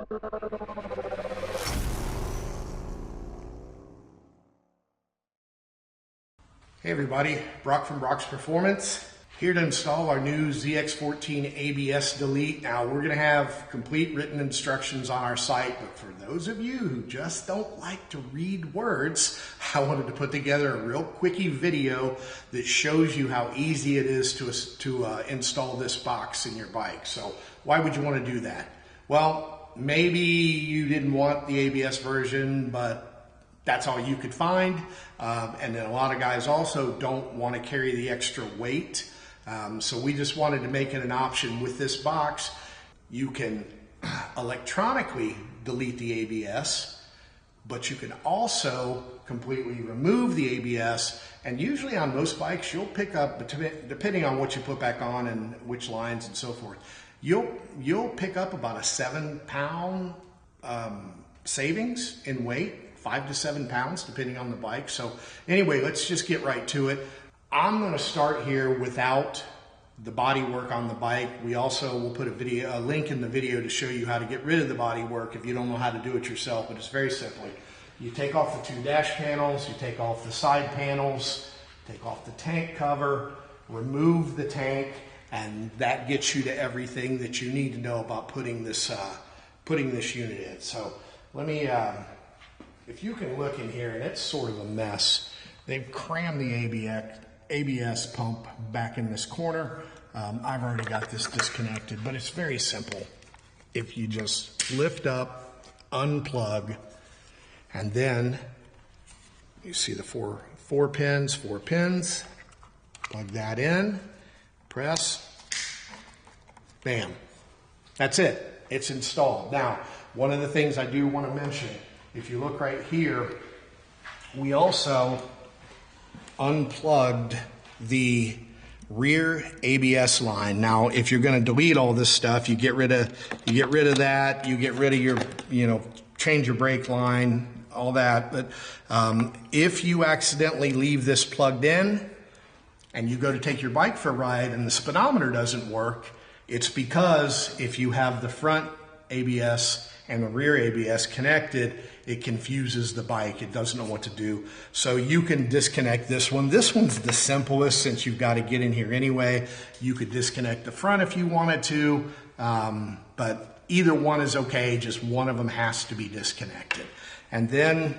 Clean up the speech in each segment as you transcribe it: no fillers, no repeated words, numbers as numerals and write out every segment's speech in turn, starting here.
Hey everybody, Brock from Brock's Performance, here to install our new ZX-14 ABS delete. Now we're going to have complete written instructions on our site, but for those of you who just don't like to read words, I wanted to put together a real quickie video that shows you how easy it is to install this box in your bike. So why would you want to do that? Well, maybe you didn't want the ABS version, but that's all you could find. And then a lot of guys also don't want to carry the extra weight. So we just wanted to make it an option with this box. You can electronically delete the ABS, but you can also completely remove the ABS. And usually on most bikes, you'll pick up, depending on what you put back on and which lines and so forth, you'll pick up about a 7-pound savings in weight. 5 to 7 pounds, depending on the bike. So anyway, let's just get right to it. I'm going to start here without the body work on the bike. We also will put a link in the video to show you how to get rid of the body work if you don't know how to do it yourself, but it's very simple. You take off the 2 dash panels, you take off the side panels, take off the tank cover, remove the tank, and that gets you to everything that you need to know about putting this unit in. So let me if you can look in here, and it's sort of a mess. They've crammed the ABS pump back in this corner. I've already got this disconnected, but it's very simple. If you just lift up, unplug, and then you see the four pins, plug that in, press, bam. That's it. It's installed. Now, one of the things I do want to mention, if you look right here, we also unplugged the rear ABS line. Now, if you're going to delete all this stuff, you get rid of that, you get rid of your, change your brake line, all that. But if you accidentally leave this plugged in and you go to take your bike for a ride and the speedometer doesn't work, it's because if you have the front ABS and the rear ABS connected, it confuses the bike. It doesn't know what to do. So you can disconnect this one. This one's the simplest since you've got to get in here anyway. You could disconnect the front if you wanted to, but either one is okay. Just one of them has to be disconnected. And then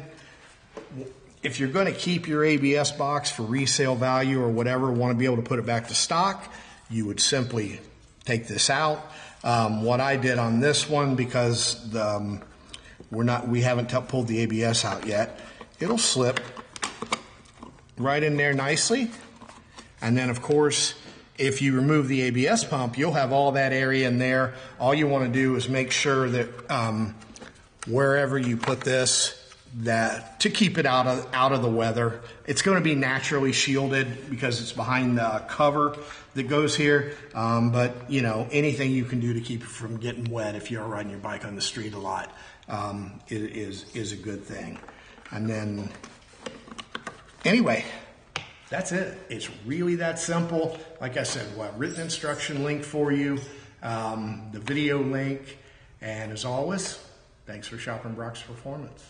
if you're going to keep your ABS box for resale value or whatever, want to be able to put it back to stock, you would simply take this out. What I did on this one, because we haven't pulled the ABS out yet, it'll slip right in there nicely. And then of course, if you remove the ABS pump, you'll have all that area in there. All you want to do is make sure that wherever you put this, that to keep it out of the weather. It's going to be naturally shielded because it's behind the cover that goes here, but anything you can do to keep it from getting wet if you're riding your bike on the street a lot is a good thing. And then anyway, that's it. It's really that simple. Like I said, we'll have written instruction link for you, the video link, and as always, thanks for shopping Brock's Performance.